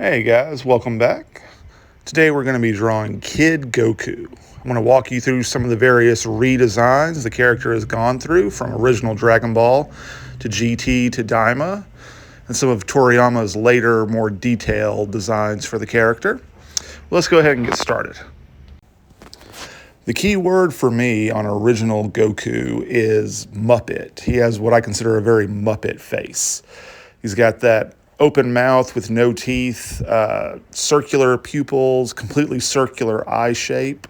Hey guys, welcome back. Today we're going to be drawing Kid Goku. I'm going to walk you through some of the various redesigns the character has gone through from original Dragon Ball to GT to Daima, and some of Toriyama's later, more detailed designs for the character. Let's go ahead and get started. The key word for me on original Goku is Muppet. He has what I consider a very Muppet face. He's got that open mouth with no teeth, circular pupils, completely circular eye shape.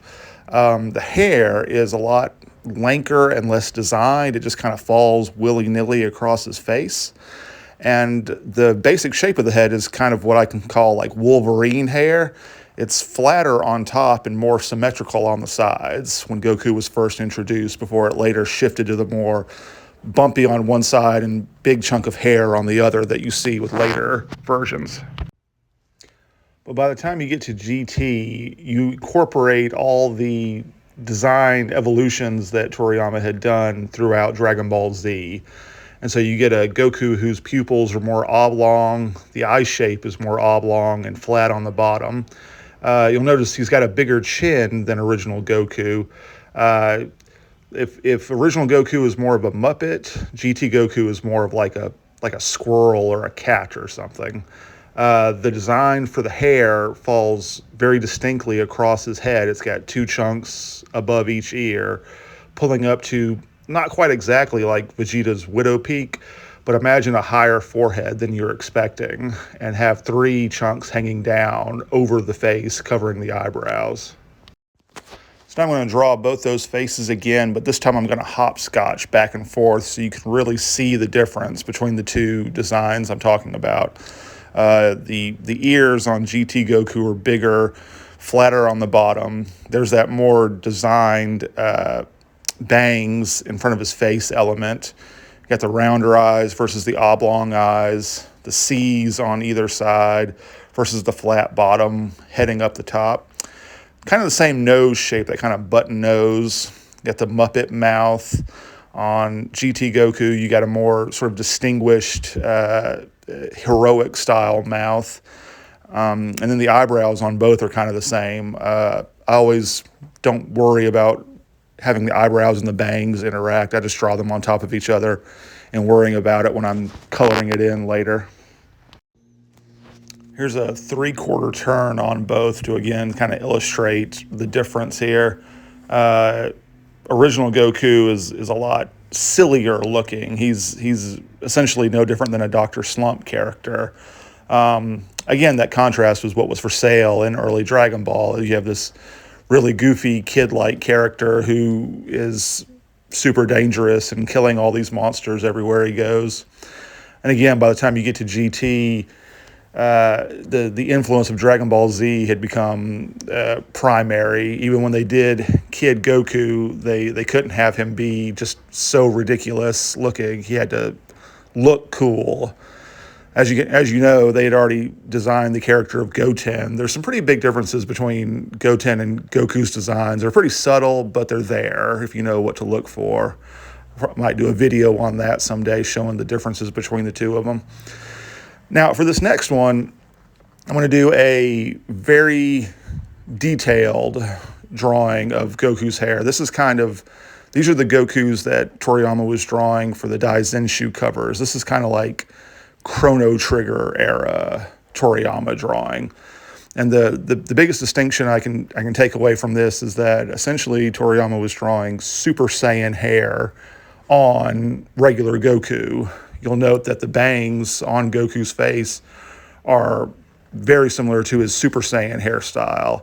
The hair is a lot lanker and less designed. It just kind of falls willy-nilly across his face. And the basic shape of the head is kind of what I can call like Wolverine hair. It's flatter on top and more symmetrical on the sides when Goku was first introduced, before it later shifted to the more bumpy on one side and big chunk of hair on the other that you see with later versions. But by the time you get to GT, you incorporate all the design evolutions that Toriyama had done throughout Dragon Ball Z. And so you get a Goku whose pupils are more oblong, the eye shape is more oblong and flat on the bottom. You'll notice he's got a bigger chin than original Goku. If original Goku is more of a Muppet, GT Goku is more of like a squirrel or a cat or something. The design for the hair falls very distinctly across his head. It's got two chunks above each ear, pulling up to not quite exactly like Vegeta's widow peak, but imagine a higher forehead than you're expecting, and have three chunks hanging down over the face, covering the eyebrows. So now I'm going to draw both those faces again, but this time I'm going to hopscotch back and forth so you can really see the difference between the two designs I'm talking about. The ears on GT Goku are bigger, flatter on the bottom. There's that more designed bangs in front of his face element. You got the rounder eyes versus the oblong eyes, the C's on either side versus the flat bottom heading up the top. Kind of the same nose shape, that kind of button nose. You got the Muppet mouth. On GT Goku, you got a more sort of distinguished, heroic style mouth. And then the eyebrows on both are kind of the same. I always don't worry about having the eyebrows and the bangs interact. I just draw them on top of each other and worrying about it when I'm coloring it in later. Here's a 3/4 turn on both to, again, kind of illustrate the difference here. Original Goku is a lot sillier looking. He's essentially no different than a Dr. Slump character. Again, that contrast was what was for sale in early Dragon Ball. You have this really goofy kid-like character who is super dangerous and killing all these monsters everywhere he goes. And again, by the time you get to GT, the influence of Dragon Ball Z had become primary. Even when they did Kid Goku, they couldn't have him be just so ridiculous looking. He had to look cool. As you know, they had already designed the character of Goten. There's some pretty big differences between Goten and Goku's designs. They're pretty subtle, but they're there if you know what to look for. Might do a video on that someday, showing the differences between the two of them. Now, for this next one, I'm going to do a very detailed drawing of Goku's hair. These are the Gokus that Toriyama was drawing for the Daizenshu covers. This is kind of like Chrono Trigger era Toriyama drawing. And the biggest distinction I can take away from this is that essentially Toriyama was drawing Super Saiyan hair on regular Goku. You'll note that the bangs on Goku's face are very similar to his Super Saiyan hairstyle.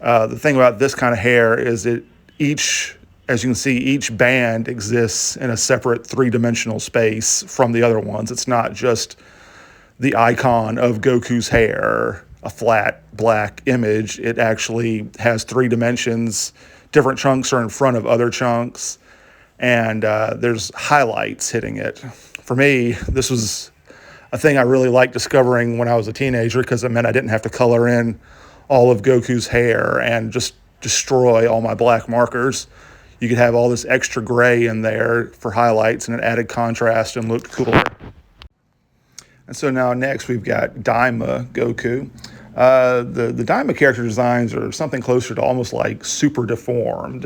The thing about this kind of hair is as you can see, each band exists in a separate three-dimensional space from the other ones. It's not just the icon of Goku's hair, a flat black image. It actually has 3 dimensions. Different chunks are in front of other chunks, and there's highlights hitting it. For me, this was a thing I really liked discovering when I was a teenager, because it meant I didn't have to color in all of Goku's hair and just destroy all my black markers. You could have all this extra gray in there for highlights, and it added contrast and looked cooler. And so now next we've got Daima Goku. The Daima character designs are something closer to almost like super deformed.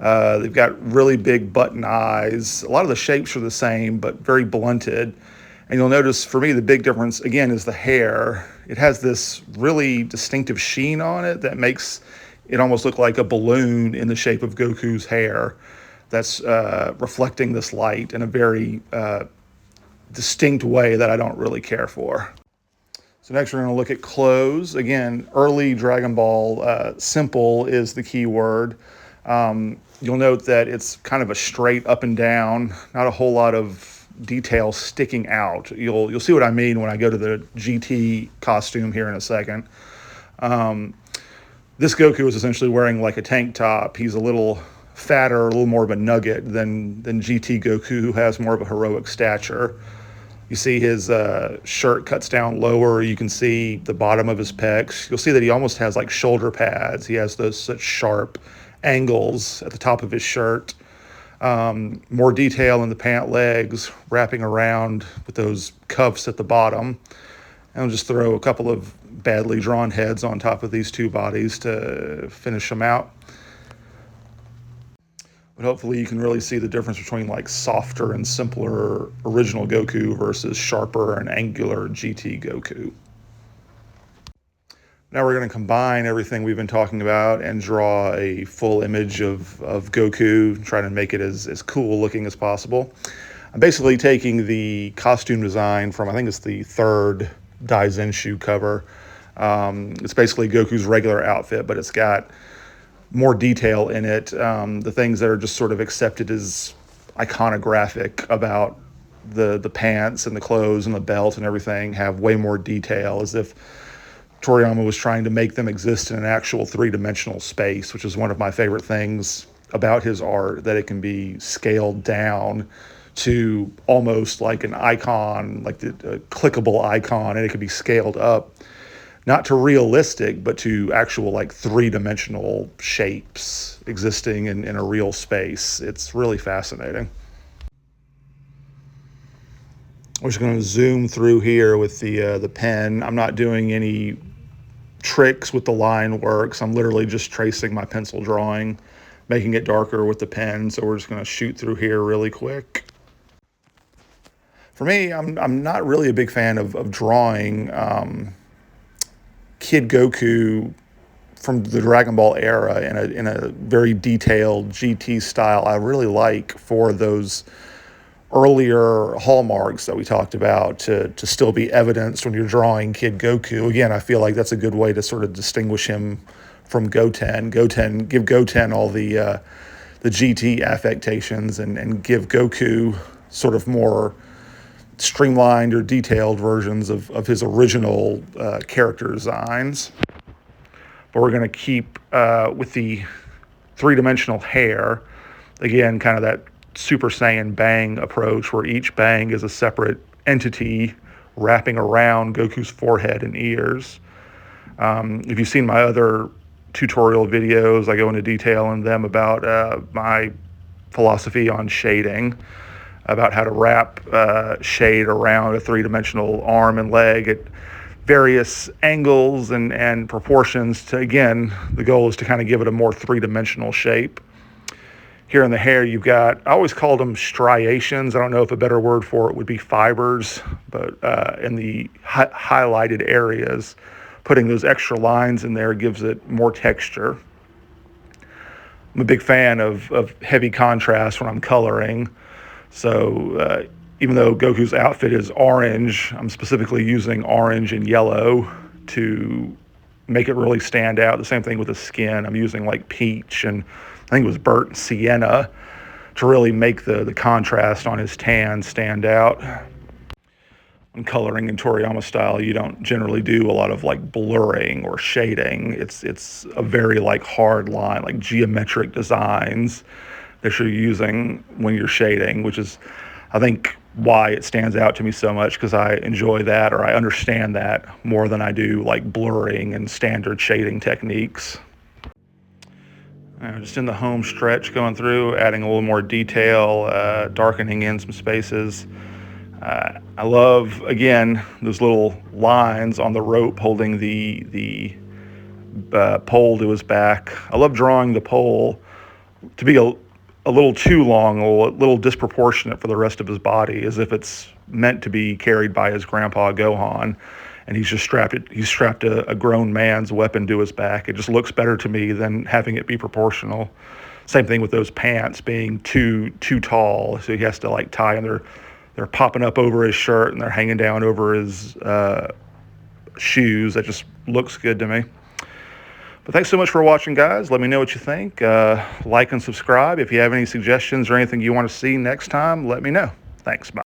They've got really big button eyes. A lot of the shapes are the same, but very blunted. And you'll notice for me the big difference again is the hair. It has this really distinctive sheen on it that makes it almost look like a balloon in the shape of Goku's hair that's reflecting this light in a very distinct way that I don't really care for. So next we're going to look at clothes. Again, early Dragon Ball, simple is the key word. You'll note that it's kind of a straight up and down, not a whole lot of detail sticking out. You'll see what I mean when I go to the GT costume here in a second. This Goku is essentially wearing like a tank top. He's a little fatter, a little more of a nugget than GT Goku, who has more of a heroic stature. You see his shirt cuts down lower. You can see the bottom of his pecs. You'll see that he almost has like shoulder pads. He has those such sharp angles at the top of his shirt. More detail in the pant legs, wrapping around with those cuffs at the bottom. And I'll just throw a couple of badly drawn heads on top of these two bodies to finish them out. But hopefully you can really see the difference between like softer and simpler original Goku versus sharper and angular GT Goku. Now we're going to combine everything we've been talking about and draw a full image of Goku, trying to make it as cool looking as possible. I'm basically taking the costume design from, I think it's the third Daizenshu cover. It's basically Goku's regular outfit, but it's got more detail in it. The things that are just sort of accepted as iconographic about the pants and the clothes and the belt and everything have way more detail, as if Toriyama was trying to make them exist in an actual three-dimensional space, which is one of my favorite things about his art, that it can be scaled down to almost like an icon, like a clickable icon, and it can be scaled up not to realistic, but to actual like three-dimensional shapes existing in a real space. It's really fascinating. I'm just going to zoom through here with the pen. I'm not doing any tricks with the line works. I'm literally just tracing my pencil drawing, making it darker with the pen. So we're just going to shoot through here really quick. For me, I'm not really a big fan of drawing Kid Goku from the Dragon Ball era in a very detailed GT style. I really like for those earlier hallmarks that we talked about to still be evidenced when you're drawing Kid Goku. Again, I feel like that's a good way to sort of distinguish him from Goten. Give Goten all the GT affectations and give Goku sort of more streamlined or detailed versions of his original character designs. But we're going to keep with the three-dimensional hair. Again, kind of that Super Saiyan Bang approach, where each bang is a separate entity wrapping around Goku's forehead and ears. If you've seen my other tutorial videos, I go into detail in them about my philosophy on shading, about how to wrap shade around a three-dimensional arm and leg at various angles and proportions to, again, the goal is to kind of give it a more three-dimensional shape. Here in the hair, you've got, I always called them striations. I don't know if a better word for it would be fibers, but in the highlighted areas, putting those extra lines in there gives it more texture. I'm a big fan of heavy contrast when I'm coloring. So even though Goku's outfit is orange, I'm specifically using orange and yellow to make it really stand out. The same thing with the skin. I'm using like peach and I think it was burnt sienna to really make the contrast on his tan stand out. When coloring in Toriyama style, you don't generally do a lot of like blurring or shading. It's a very like hard line, like geometric designs that you're using when you're shading, which is, I think, why it stands out to me so much, because I enjoy that, or I understand that more than I do like blurring and standard shading techniques. Just in the home stretch, going through, adding a little more detail, darkening in some spaces. I love, again, those little lines on the rope holding the pole to his back. I love drawing the pole to be a little too long, a little disproportionate for the rest of his body, as if it's meant to be carried by his grandpa Gohan, and he's strapped a grown man's weapon to his back. It just looks better to me than having it be proportional. Same thing with those pants being too tall, so he has to like tie them. They're popping up over his shirt and they're hanging down over his shoes. That just looks good to me. But thanks so much for watching, guys. Let me know what you think. Like and subscribe. If you have any suggestions or anything you want to see next time, let me know. Thanks. Bye.